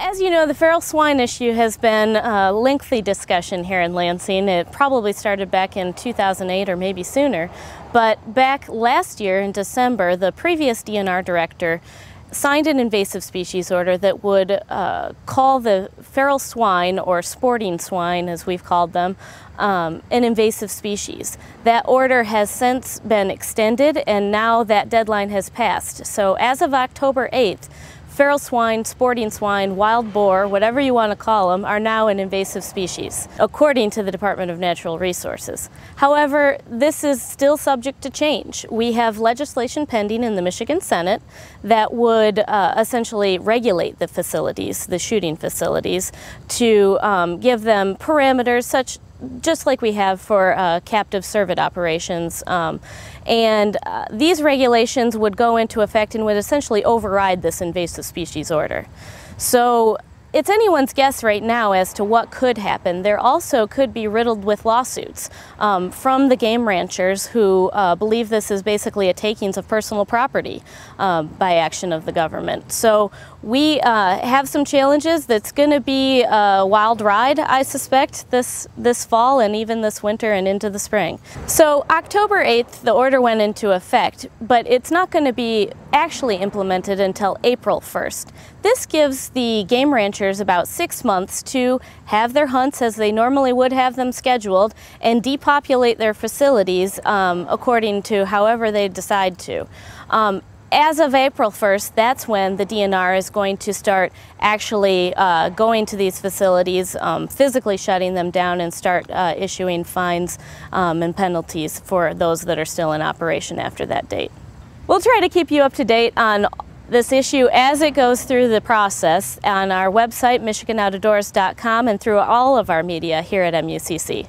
As you know, the feral swine issue has been a lengthy discussion here in Lansing. It probably started back in 2008 or maybe sooner. But back last year in December, the previous DNR Director signed an invasive species order that would call the feral swine, or sporting swine as we've called them, an invasive species. That order has since been extended, and now that deadline has passed. So as of October 8th, feral swine, sporting swine, wild boar, whatever you want to call them, are now an invasive species, according to the Department of Natural Resources. However, this is still subject to change. We have legislation pending in the Michigan Senate that would essentially regulate the facilities, the shooting facilities, to give them parameters just like we have for captive cervid operations. These regulations would go into effect and would essentially override this invasive species order. So it's anyone's guess right now as to what could happen. There also could be riddled with lawsuits from the game ranchers who believe this is basically a takings of personal property by action of the government. So we have some challenges. That's going to be a wild ride, I suspect, this fall and even this winter and into the spring. So October 8th, the order went into effect, but it's not going to be actually implemented until April 1st. This gives the game ranchers about 6 months to have their hunts as they normally would have them scheduled and depopulate their facilities according to however they decide to. As of April 1st, that's when the DNR is going to start actually going to these facilities, physically shutting them down, and start issuing fines and penalties for those that are still in operation after that date. We'll try to keep you up to date on this issue as it goes through the process on our website, michiganoutdoors.com, and through all of our media here at MUCC.